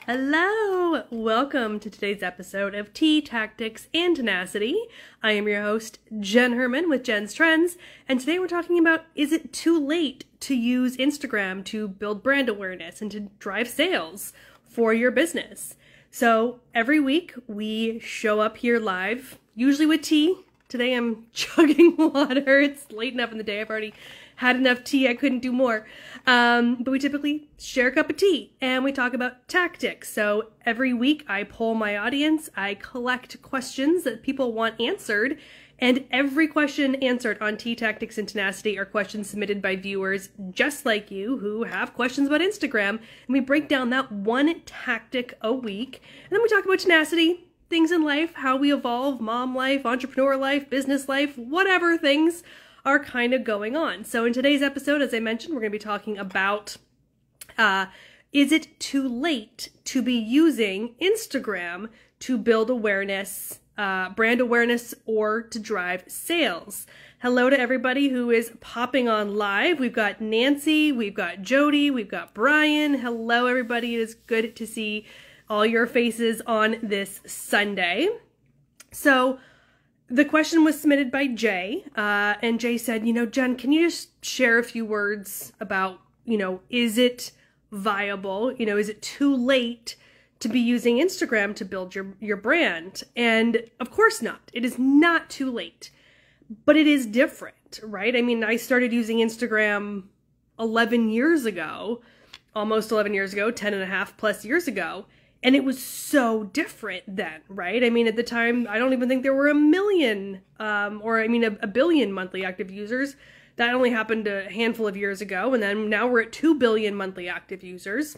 Hello! Welcome to today's episode of Tea, Tactics, and Tenacity. I am your host, Jenn HERMAN with Jenn's Trends, and today we're talking about, is it too late to use Instagram to build brand awareness and to drive sales for your business? So every week we show up here live, usually with tea. Today I'm chugging water. It's late enough in the day. I've already had enough tea. I couldn't do more. But we typically share a cup of tea and we talk about tactics. So every week I poll my audience. I collect questions that people want answered. And every question answered on Tea, Tactics, and Tenacity are questions submitted by viewers just like you who have questions about Instagram. And we break down that one tactic a week. And then we talk about tenacity, things in life, how we evolve, mom life, entrepreneur life, business life, whatever things are kind of going on. So in today's episode, as I mentioned, we're going to be talking about, is it too late to be using Instagram to build awareness, brand awareness, or to drive sales? Hello to everybody who is popping on live. We've got Nancy, we've got Jody, we've got Brian. Hello, everybody. It is good to see all your faces on this Sunday. So the question was submitted by Jay, and Jay said, Jen, can you just share a few words about, is it viable? Is it too late to be using Instagram to build your brand? And of course not. It is not too late, but it is different, right? I mean, I started using Instagram 11 years ago, almost 11 years ago, 10 and a half plus years ago. And it was so different then, right? I mean, at the time, I don't even think there were a billion monthly active users. That only happened a handful of years ago. And then now we're at 2 billion monthly active users.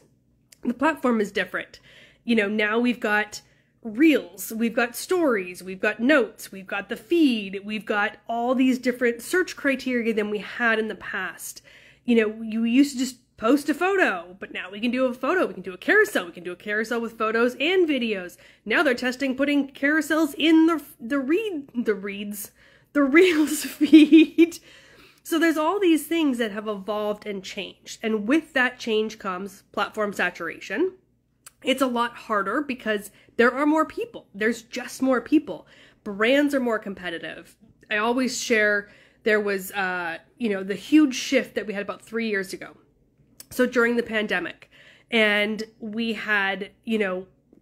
The platform is different. Now we've got reels, we've got stories, we've got notes, we've got the feed, we've got all these different search criteria than we had in the past. You used to just post a photo, but now we can do a photo, we can do a carousel, we can do a carousel with photos and videos. Now they're testing putting carousels in the Reels feed. So there's all these things that have evolved and changed. And with that change comes platform saturation. It's a lot harder because there are more people. There's just more people. Brands are more competitive. I always share there was, the huge shift that we had about 3 years ago. So during the pandemic, and we had,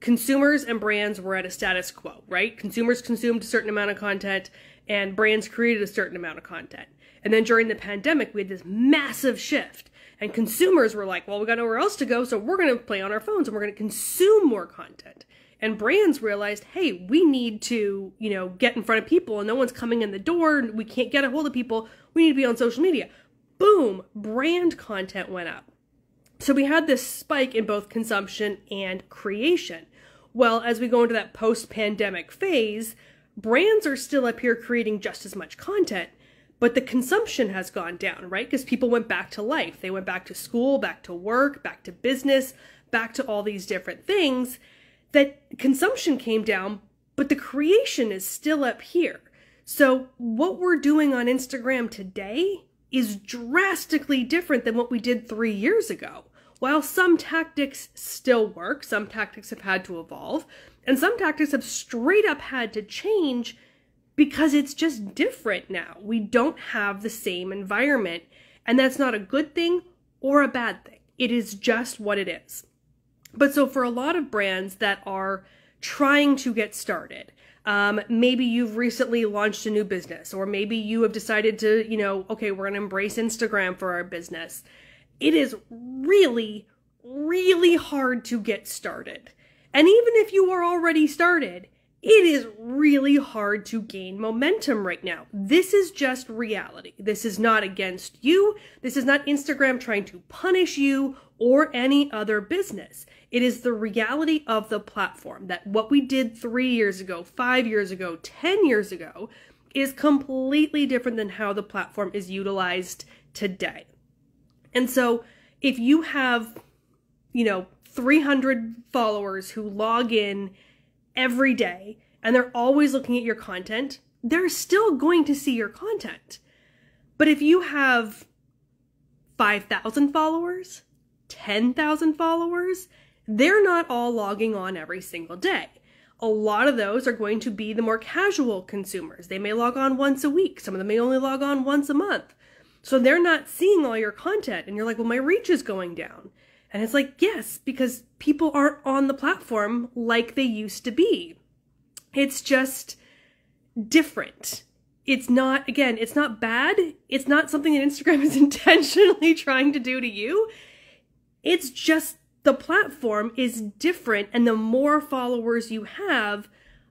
consumers and brands were at a status quo, right? Consumers consumed a certain amount of content and brands created a certain amount of content. And then during the pandemic, we had this massive shift and consumers were like, well, we got nowhere else to go. So we're going to play on our phones and we're going to consume more content. And brands realized, hey, we need to, get in front of people and no one's coming in the door. We can't get a hold of people. We need to be on social media. Boom, brand content went up. So we had this spike in both consumption and creation. Well, as we go into that post-pandemic phase, brands are still up here creating just as much content, but the consumption has gone down, right? Because people went back to life. They went back to school, back to work, back to business, back to all these different things. That consumption came down, but the creation is still up here. So what we're doing on Instagram today is drastically different than what we did 3 years ago. While some tactics still work, some tactics have had to evolve, and some tactics have straight up had to change because it's just different now. We don't have the same environment, and that's not a good thing or a bad thing. It is just what it is. But so for a lot of brands that are trying to get started, maybe you've recently launched a new business, or maybe you have decided to, okay, we're going to embrace Instagram for our business. It is really, really hard to get started. And even if you are already started, it is really hard to gain momentum right now. This is just reality. This is not against you. This is not Instagram trying to punish you or any other business. It is the reality of the platform that what we did 3 years ago, 5 years ago, 10 years ago is completely different than how the platform is utilized today. And so if you have, 300 followers who log in every day and they're always looking at your content, they're still going to see your content. But if you have 5,000 followers, 10,000 followers, they're not all logging on every single day. A lot of those are going to be the more casual consumers. They may log on once a week. Some of them may only log on once a month. So they're not seeing all your content. And you're like, well, my reach is going down. And it's like, yes, because people aren't on the platform like they used to be. It's just different. It's not, again, it's not bad. It's not something that Instagram is intentionally trying to do to you. It's just the platform is different, and the more followers you have,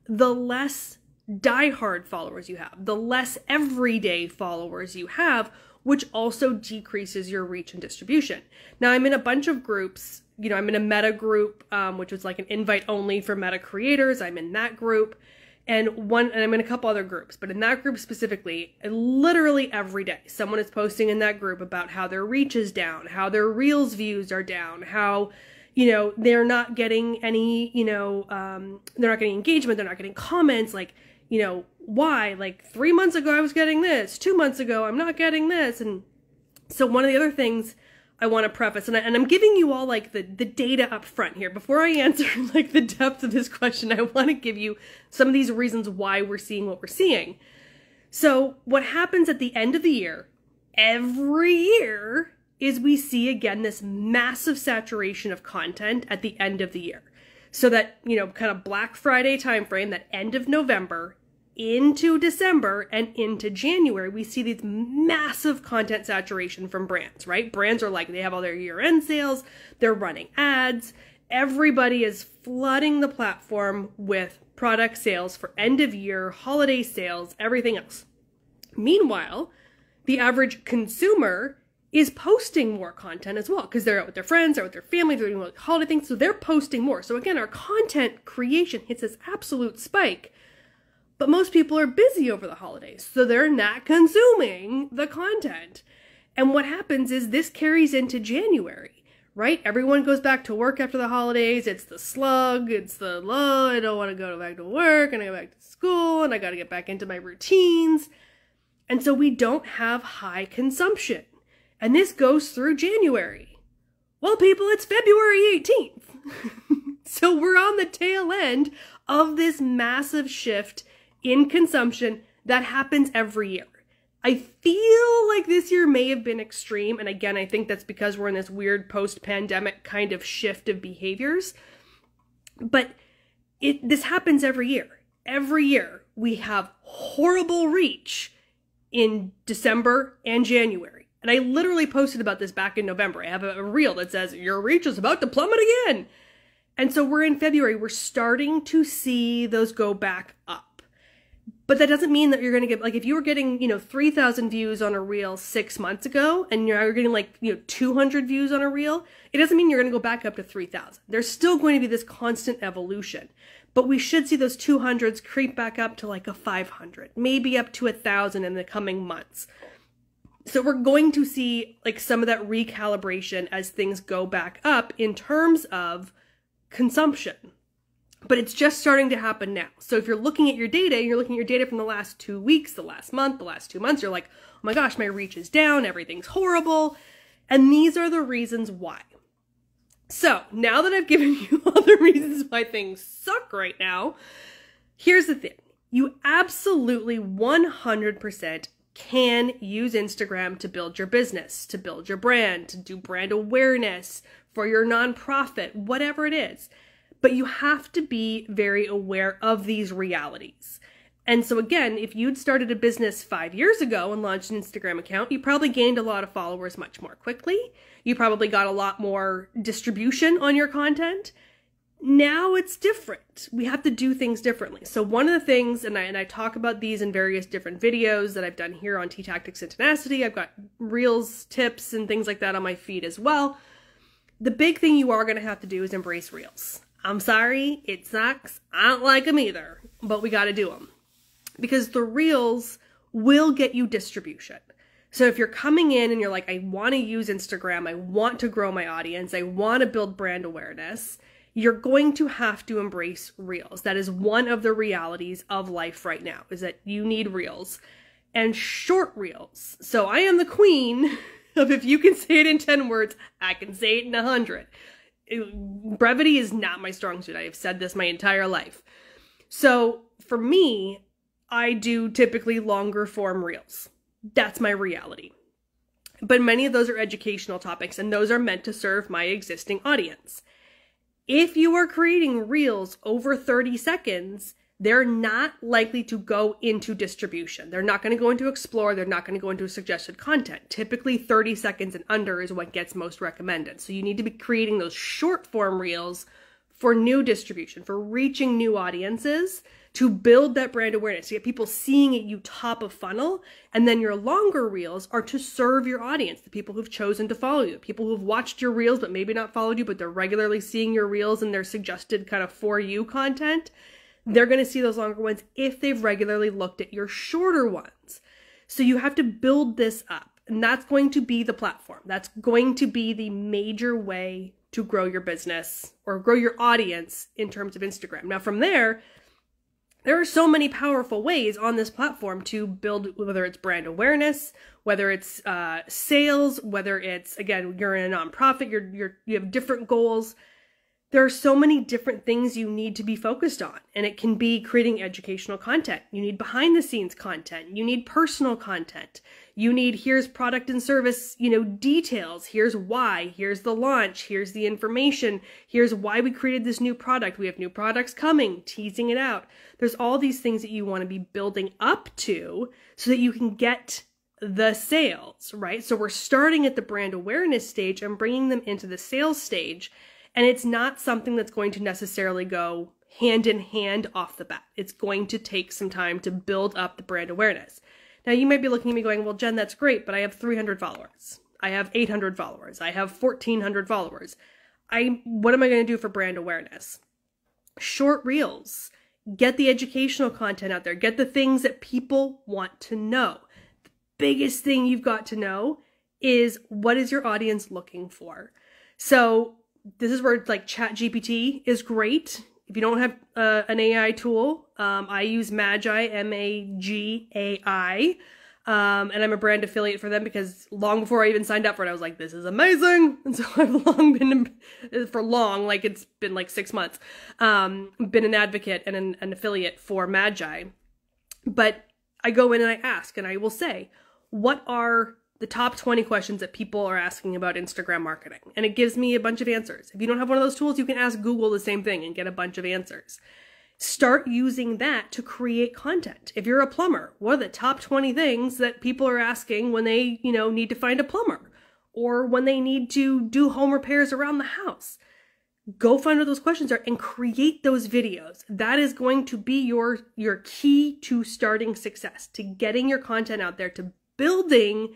the less diehard followers you have, the less everyday followers you have, which also decreases your reach and distribution. Now, I'm in a bunch of groups. I'm in a Meta group, which is like an invite only for Meta creators. I'm in that group. And I'm in a couple other groups, but in that group specifically, literally every day, someone is posting in that group about how their reach is down, how their Reels views are down, how, they're not getting any, they're not getting engagement, they're not getting comments, like, why? Like 3 months ago, I was getting this, 2 months ago, I'm not getting this. And so one of the other things I want to preface, and I'm giving you all like the data up front here. Before I answer like the depth of this question, I want to give you some of these reasons why we're seeing what we're seeing. So what happens at the end of the year, every year, is we see again this massive saturation of content at the end of the year. So that, kind of Black Friday timeframe, that end of November into December and into January, we see these massive content saturation from brands, right? Brands are like, they have all their year-end sales, they're running ads, everybody is flooding the platform with product sales for end of year, holiday sales, everything else. Meanwhile, the average consumer is posting more content as well, because they're out with their friends, they're with their family, they're doing holiday things, so they're posting more. So again, our content creation hits this absolute spike. But most people are busy over the holidays, so they're not consuming the content. And what happens is this carries into January, right? Everyone goes back to work after the holidays. It's the slug. It's the, I don't want to go back to work, and I go back to school, and I got to get back into my routines. And so we don't have high consumption. And this goes through January. Well, people, it's February 18th. So we're on the tail end of this massive shift in consumption that happens every year. I feel like this year may have been extreme. And again, I think that's because we're in this weird post-pandemic kind of shift of behaviors. But this happens every year. Every year we have horrible reach in December and January. And I literally posted about this back in November. I have a reel that says, your reach is about to plummet again. And so we're in February. We're starting to see those go back up. But that doesn't mean that you're going to get, like, if you were getting, 3,000 views on a reel 6 months ago, and you're getting 200 views on a reel, it doesn't mean you're going to go back up to 3,000. There's still going to be this constant evolution. But we should see those 200s creep back up to like a 500, maybe up to 1,000 in the coming months. So we're going to see like some of that recalibration as things go back up in terms of consumption. But it's just starting to happen now. So if you're looking at your data, and you're looking at your data from the last 2 weeks, the last month, the last 2 months, you're like, oh my gosh, my reach is down, everything's horrible. And these are the reasons why. So now that I've given you all the reasons why things suck right now, here's the thing. You absolutely 100% can use Instagram to build your business, to build your brand, to do brand awareness for your nonprofit, whatever it is. But you have to be very aware of these realities. And so again, if you'd started a business 5 years ago and launched an Instagram account, you probably gained a lot of followers much more quickly. You probably got a lot more distribution on your content. Now it's different. We have to do things differently. So one of the things, and I talk about these in various different videos that I've done here on T-Tactics and Tenacity. I've got Reels tips and things like that on my feed as well. The big thing you are going to have to do is embrace Reels. I'm sorry, it sucks. I don't like them either, but we got to do them because the Reels will get you distribution. So if you're coming in and you're like, I want to use Instagram, I want to grow my audience, I want to build brand awareness, you're going to have to embrace Reels. That is one of the realities of life right now, is that you need Reels and short Reels. So I am the queen of, if you can say it in 10 words, I can say it in 100. Brevity is not my strong suit. I have said this my entire life. So for me, I do typically longer form reels. That's my reality. But many of those are educational topics, and those are meant to serve my existing audience. If you are creating reels over 30 seconds, they're not likely to go into distribution. They're not going to go into explore. They're not going to go into suggested content. Typically 30 seconds and under is what gets most recommended. So you need to be creating those short form reels for new distribution, for reaching new audiences, to build that brand awareness, to get people seeing you top of funnel. And then your longer reels are to serve your audience, the people who've chosen to follow you, the people who've watched your reels but maybe not followed you, but they're regularly seeing your reels and their suggested kind of for you content. They're going to see those longer ones if they've regularly looked at your shorter ones. So you have to build this up, and that's going to be the platform. That's going to be the major way to grow your business or grow your audience in terms of Instagram. Now from there are so many powerful ways on this platform to build, whether it's brand awareness, whether it's sales, whether it's, again, you're in a nonprofit, you have different goals. There are so many different things you need to be focused on, and it can be creating educational content. You need behind the scenes content. You need personal content. You need, here's product and service, details. Here's why, here's the launch, here's the information. Here's why we created this new product. We have new products coming, teasing it out. There's all these things that you want to be building up to so that you can get the sales, right? So we're starting at the brand awareness stage and bringing them into the sales stage. And it's not something that's going to necessarily go hand in hand off the bat. It's going to take some time to build up the brand awareness. Now, you might be looking at me going, well, Jen, that's great, but I have 300 followers. I have 800 followers. I have 1,400 followers. What am I going to do for brand awareness? Short reels. Get the educational content out there. Get the things that people want to know. The biggest thing you've got to know is, what is your audience looking for? So this is where like ChatGPT is great. If you don't have an AI tool, I use Magi, Magai, and I'm a brand affiliate for them because long before I even signed up for it, I was like, this is amazing. And so I've long been, like it's been like 6 months, been an advocate and an affiliate for Magi. But I go in and I ask, and I will say, what are the top 20 questions that people are asking about Instagram marketing? And it gives me a bunch of answers. If you don't have one of those tools, you can ask Google the same thing and get a bunch of answers. Start using that to create content. If you're a plumber, what are the top 20 things that people are asking when they, need to find a plumber or when they need to do home repairs around the house? Go find what those questions are and create those videos. That is going to be your key to starting success, to getting your content out there, to building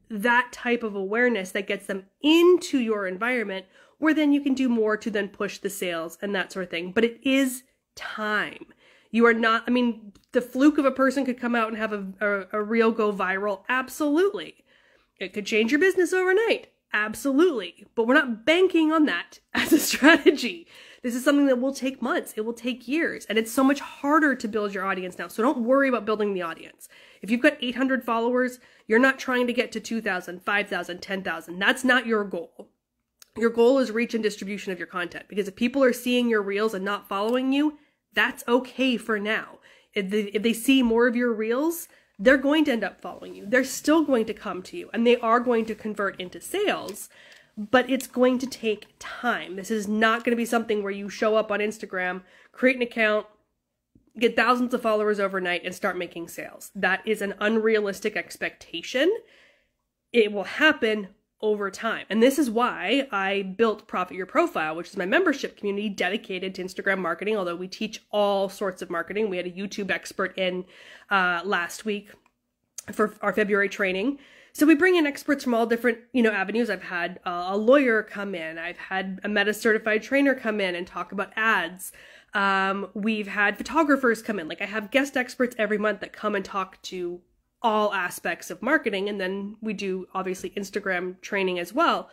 that type of awareness that gets them into your environment, where then you can do more to then push the sales and that sort of thing. But it is time. You are not, the fluke of a person could come out and have a reel go viral. Absolutely. It could change your business overnight. Absolutely. But we're not banking on that as a strategy. This is something that will take months. It will take years. And it's so much harder to build your audience now. So don't worry about building the audience. If you've got 800 followers, you're not trying to get to 2,000, 5,000, 10,000. That's not your goal. Your goal is reach and distribution of your content. Because if people are seeing your reels and not following you, that's okay for now. If they see more of your reels, they're going to end up following you. They're still going to come to you, and they are going to convert into sales, but it's going to take time. This is not going to be something where you show up on Instagram, create an account, get thousands of followers overnight, and start making sales. That is an unrealistic expectation. It will happen over time. And this is why I built Profit Your Profile, which is my membership community dedicated to Instagram marketing, although we teach all sorts of marketing. We had a YouTube expert in last week for our February training. So we bring in experts from all different, avenues. I've had a lawyer come in. I've had a Meta certified trainer come in and talk about ads. We've had photographers come in. Like, I have guest experts every month that come and talk to all aspects of marketing. And then we do obviously Instagram training as well.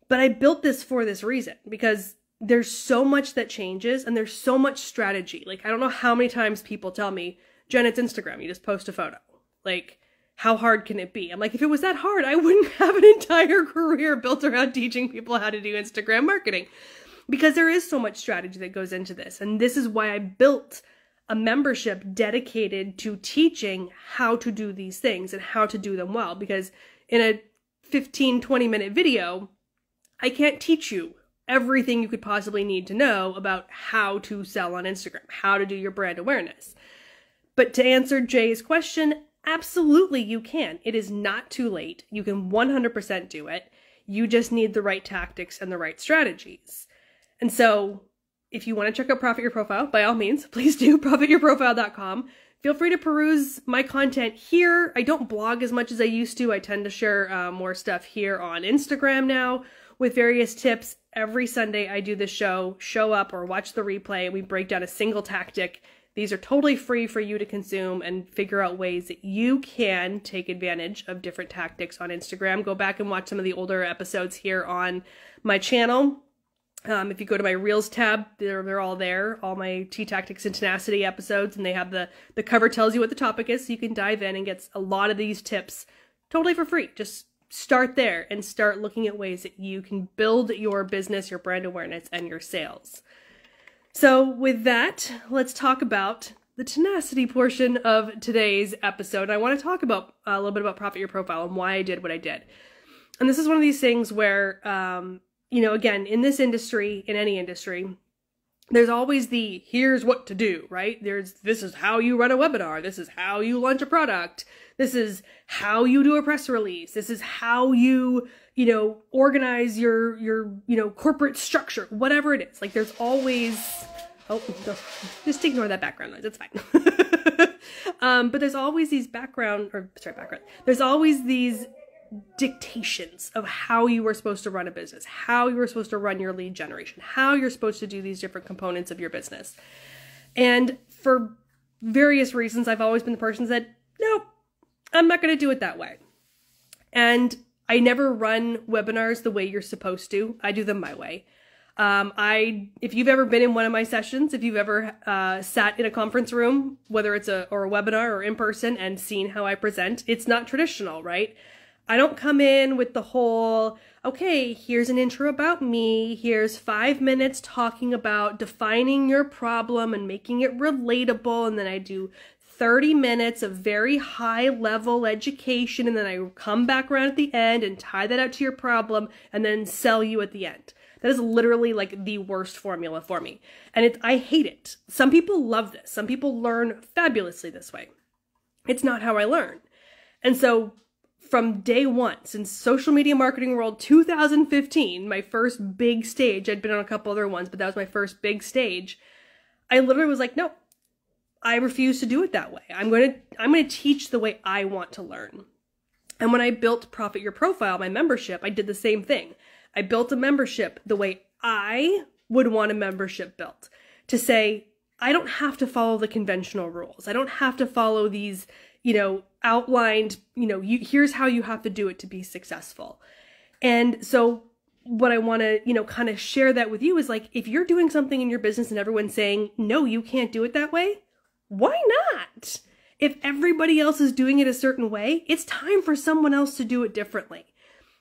But I built this for this reason, because there's so much that changes and there's so much strategy. Like, I don't know how many times people tell me, Jen, it's Instagram. You just post a photo. Like, how hard can it be? I'm like, if it was that hard, I wouldn't have an entire career built around teaching people how to do Instagram marketing, because there is so much strategy that goes into this. And this is why I built a membership dedicated to teaching how to do these things and how to do them well. Because in a 15-20 minute video, I can't teach you everything you could possibly need to know about how to sell on Instagram, how to do your brand awareness. But to answer Jay's question, absolutely you can. It is not too late. You can 100% do it. You just need the right tactics and the right strategies. And so if you want to check out Profit Your Profile, by all means, please do, profityourprofile.com. Feel free to peruse my content here. I don't blog as much as I used to. I tend to share more stuff here on Instagram now with various tips. Every Sunday I do this show up or watch the replay. We break down a single tactic. These are totally free for you to consume and figure out ways that you can take advantage of different tactics on Instagram. Go back and watch some of the older episodes here on my channel. If you go to my Reels tab, they're all there, all my T-Tactics and Tenacity episodes, and they have the cover tells you what the topic is, so you can dive in and get a lot of these tips totally for free. Just start there and start looking at ways that you can build your business, your brand awareness, and your sales. So with that, let's talk about the tenacity portion of today's episode. I want to talk about a little bit about Profit Your Profile and why I did what I did. And this is one of these things where, again, in this industry, in any industry, there's always the here's what to do, right? This is how you run a webinar. This is how you launch a product. This is how you do a press release. This is how you, organize your corporate structure, whatever it is. Like there's always, just ignore that background noise. It's fine. But there's always these there's always these dictations of how you were supposed to run a business, how you were supposed to run your lead generation, how you're supposed to do these different components of your business. And for various reasons, I've always been the person that said, no, I'm not going to do it that way. And I never run webinars the way you're supposed to. I do them my way. If you've ever been in one of my sessions, if you've ever sat in a conference room, whether it's a webinar or in person, and seen how I present, it's not traditional, right? I don't come in with the whole, okay, here's an intro about me, here's 5 minutes talking about defining your problem and making it relatable, and then I do 30 minutes of very high level education, and then I come back around at the end and tie that out to your problem and then sell you at the end. That is literally like the worst formula for me. And I hate it. Some people love this. Some people learn fabulously this way. It's not how I learn. And so from day one, since social media marketing world 2015, my first big stage, I'd been on a couple other ones, but that was my first big stage. I literally was like, no, I refuse to do it that way. I'm going to teach the way I want to learn. And when I built Profit Your Profile, my membership, I did the same thing. I built a membership the way I would want a membership built, to say, I don't have to follow the conventional rules. I don't have to follow these, outlined, here's how you have to do it to be successful. And so what I want to, kind of share that with you is like, if you're doing something in your business and everyone's saying, no, you can't do it that way, why not? If everybody else is doing it a certain way, it's time for someone else to do it differently.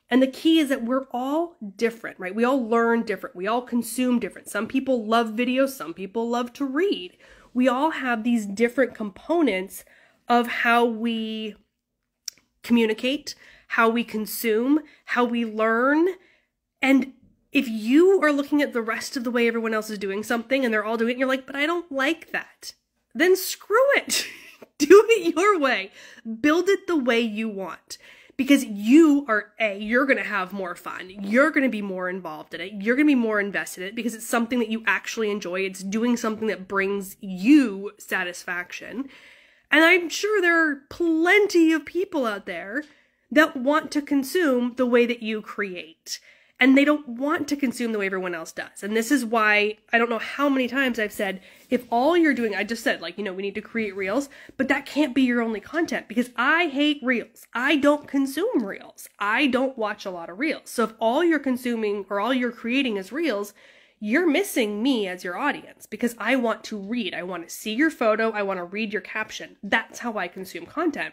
And the key is that we're all different, right? We all learn different. We all consume different. Some people love videos. Some people love to read. We all have these different components of how we communicate, how we consume, how we learn. And if you are looking at the rest of the way everyone else is doing something and they're all doing it, and you're like, but I don't like that, then screw it. Do it your way. Build it the way you want. Because you're going to have more fun. You're going to be more involved in it. You're going to be more invested in it because it's something that you actually enjoy. It's doing something that brings you satisfaction. And I'm sure there are plenty of people out there that want to consume the way that you create. And they don't want to consume the way everyone else does. And this is why, I don't know how many times I've said, if all you're doing, I just said, we need to create reels, but that can't be your only content because I hate reels. I don't consume reels. I don't watch a lot of reels. So if all you're consuming or all you're creating is reels, you're missing me as your audience because I want to read. I want to see your photo. I want to read your caption. That's how I consume content.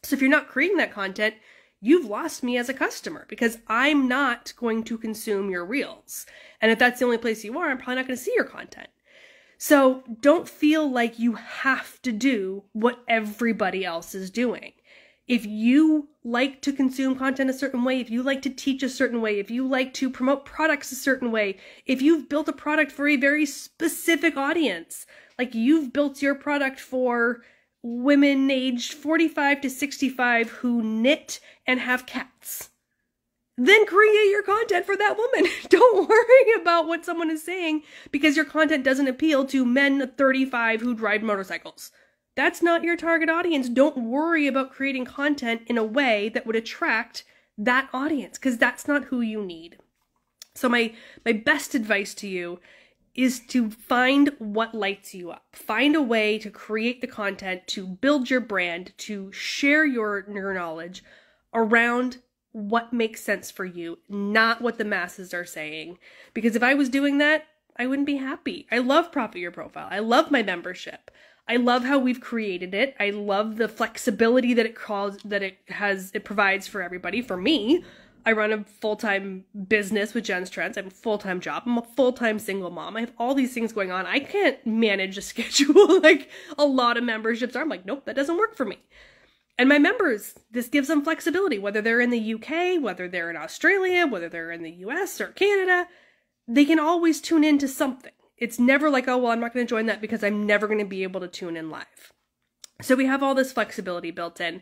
So if you're not creating that content, you've lost me as a customer because I'm not going to consume your reels. And if that's the only place you are, I'm probably not going to see your content. So don't feel like you have to do what everybody else is doing. If you like to consume content a certain way, if you like to teach a certain way, if you like to promote products a certain way, if you've built a product for a very specific audience, like you've built your product for women aged 45 to 65 who knit and have cats, then create your content for that woman. Don't worry about what someone is saying because your content doesn't appeal to men 35 who ride motorcycles. That's not your target audience. Don't worry about creating content in a way that would attract that audience because that's not who you need. So my best advice to you is to find what lights you up. Find a way to create the content, to build your brand, to share your knowledge around what makes sense for you, not what the masses are saying. Because if I was doing that, I wouldn't be happy. I love Profit Your Profile. I love my membership. I love how we've created it. I love the flexibility that it provides for everybody. For me, I run a full-time business with Jenn's Trends. I have a full-time job. I'm a full-time single mom. I have all these things going on. I can't manage a schedule like a lot of memberships are. I'm like, nope, that doesn't work for me. And my members, this gives them flexibility, whether they're in the UK, whether they're in Australia, whether they're in the US or Canada, they can always tune in to something. It's never like, oh, well, I'm not going to join that because I'm never going to be able to tune in live. So we have all this flexibility built in.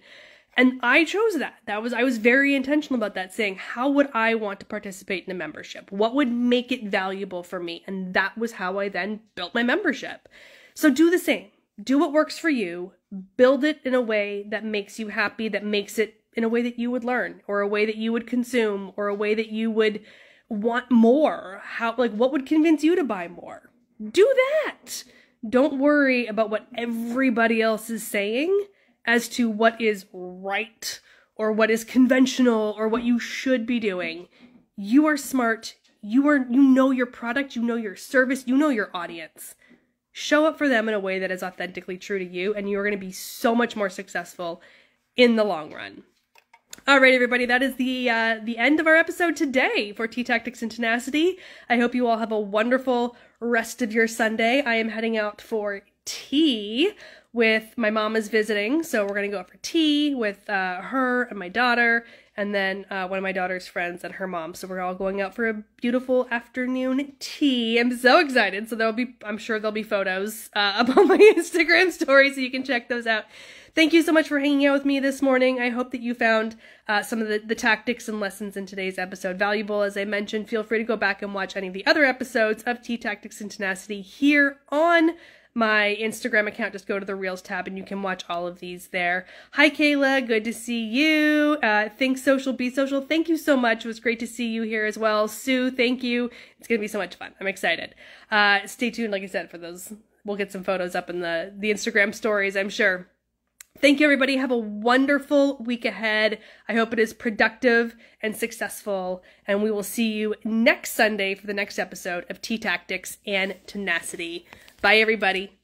And I chose that. I was very intentional about that, saying, how would I want to participate in a membership? What would make it valuable for me? And that was how I then built my membership. So do the same. Do what works for you. Build it in a way that makes you happy, that makes it in a way that you would learn, or a way that you would consume, or a way that you would want more. What would convince you to buy more? Do that. Don't worry about what everybody else is saying as to what is right or what is conventional or what you should be doing. You are smart. You know your product, you know your service, you know your audience. Show up for them in a way that is authentically true to you, and you're going to be so much more successful in the long run. All right, everybody, that is the end of our episode today for Tea Tactics and Tenacity. I hope you all have a wonderful rest of your Sunday. I am heading out for tea with my mom is visiting, so we're going to go out for tea with her and my daughter, and then one of my daughter's friends and her mom. So we're all going out for a beautiful afternoon tea. I'm so excited. So I'm sure there'll be photos up on my Instagram story, so you can check those out. Thank you so much for hanging out with me this morning. I hope that you found some of the tactics and lessons in today's episode valuable. As I mentioned, feel free to go back and watch any of the other episodes of Tea Tactics and Tenacity here on my Instagram account. Just go to the Reels tab and you can watch all of these there. Hi, Kayla. Good to see you. Think Social, Be Social. Thank you so much. It was great to see you here as well. Sue, thank you. It's going to be so much fun. I'm excited. Stay tuned, like I said, for those. We'll get some photos up in the Instagram stories, I'm sure. Thank you, everybody. Have a wonderful week ahead. I hope it is productive and successful. And we will see you next Sunday for the next episode of Tea Tactics and Tenacity. Bye, everybody.